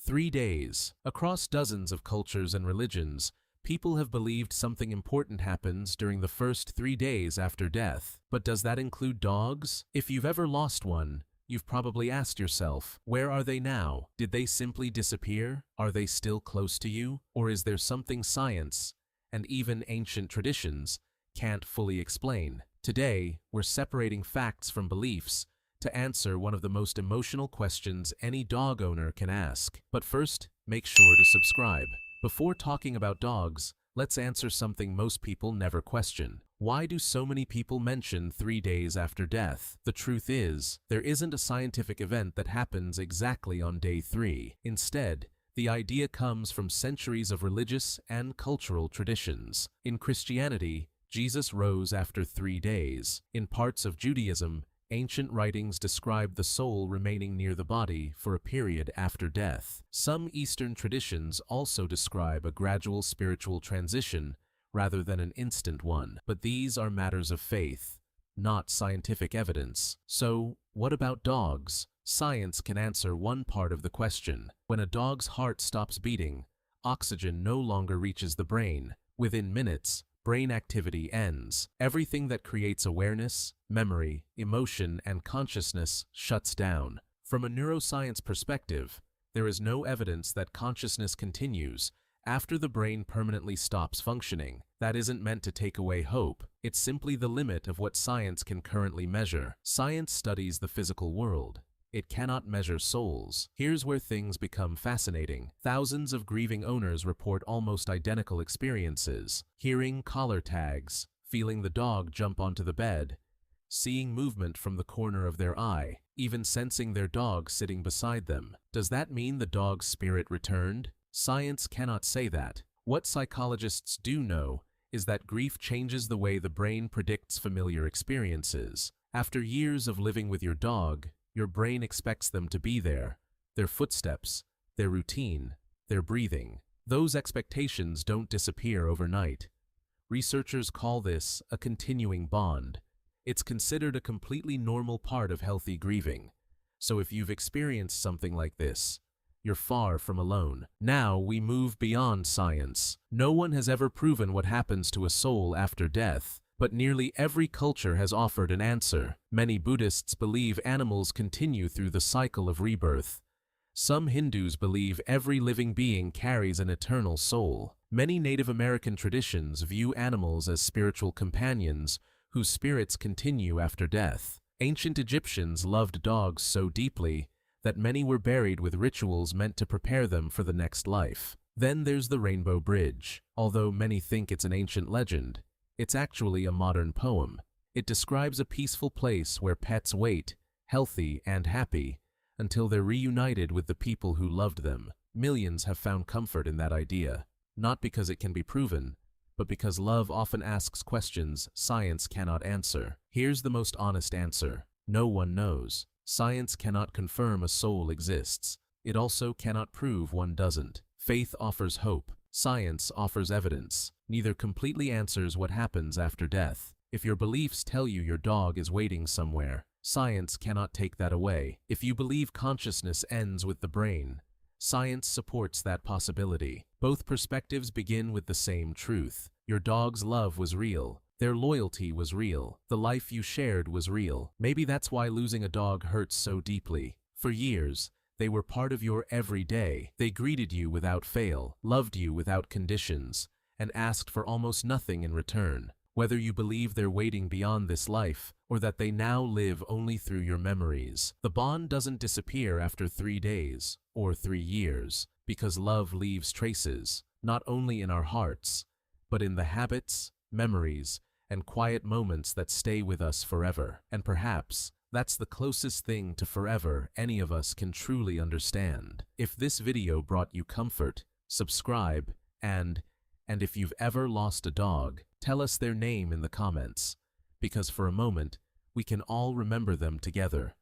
3 days. Across dozens of cultures and religions, people have believed something important happens during the first 3 days after death. But does that include dogs? If you've ever lost one, you've probably asked yourself, where are they now? Did they simply disappear? Are they still close to you? Or is there something science, and even ancient traditions, can't fully explain? Today, we're separating facts from beliefs to answer one of the most emotional questions any dog owner can ask. But first, make sure to subscribe. Before talking about dogs, let's answer something most people never question. Why do so many people mention 3 days after death? The truth is, there isn't a scientific event that happens exactly on day 3. Instead, the idea comes from centuries of religious and cultural traditions. In Christianity, Jesus rose after 3 days. In parts of Judaism, ancient writings describe the soul remaining near the body for a period after death. Some Eastern traditions also describe a gradual spiritual transition rather than an instant one. But these are matters of faith, not scientific evidence. So, what about dogs? Science can answer one part of the question. When a dog's heart stops beating, oxygen no longer reaches the brain. Within minutes, brain activity ends. Everything that creates awareness, memory, emotion, and consciousness shuts down. From a neuroscience perspective, there is no evidence that consciousness continues after the brain permanently stops functioning. That isn't meant to take away hope. It's simply the limit of what science can currently measure. Science studies the physical world. It cannot measure souls. Here's where things become fascinating. Thousands of grieving owners report almost identical experiences. Hearing collar tags, feeling the dog jump onto the bed, seeing movement from the corner of their eye, even sensing their dog sitting beside them. Does that mean the dog's spirit returned? Science cannot say that. What psychologists do know is that grief changes the way the brain predicts familiar experiences. After years of living with your dog, your brain expects them to be there, their footsteps, their routine, their breathing. Those expectations don't disappear overnight. Researchers call this a continuing bond. It's considered a completely normal part of healthy grieving. So if you've experienced something like this, you're far from alone. Now we move beyond science. No one has ever proven what happens to a soul after death, but nearly every culture has offered an answer. Many Buddhists believe animals continue through the cycle of rebirth. Some Hindus believe every living being carries an eternal soul. Many Native American traditions view animals as spiritual companions whose spirits continue after death. Ancient Egyptians loved dogs so deeply that many were buried with rituals meant to prepare them for the next life. Then there's the Rainbow Bridge. Although many think it's an ancient legend, it's actually a modern poem. It describes a peaceful place where pets wait, healthy and happy, until they're reunited with the people who loved them. Millions have found comfort in that idea, not because it can be proven, but because love often asks questions science cannot answer. Here's the most honest answer. No one knows. Science cannot confirm a soul exists. It also cannot prove one doesn't. Faith offers hope. Science offers evidence. Neither completely answers what happens after death. If your beliefs tell you your dog is waiting somewhere, science cannot take that away. If you believe consciousness ends with the brain, science supports that possibility. Both perspectives begin with the same truth. Your dog's love was real. Their loyalty was real. The life you shared was real. Maybe that's why losing a dog hurts so deeply. For years, they were part of your every day. They greeted you without fail, loved you without conditions, and asked for almost nothing in return. Whether you believe they're waiting beyond this life, or that they now live only through your memories, the bond doesn't disappear after 3 days or 3 years, because love leaves traces, not only in our hearts, but in the habits, memories, and quiet moments that stay with us forever. And perhaps that's the closest thing to forever any of us can truly understand. If this video brought you comfort, subscribe, and if you've ever lost a dog, tell us their name in the comments, because for a moment, we can all remember them together.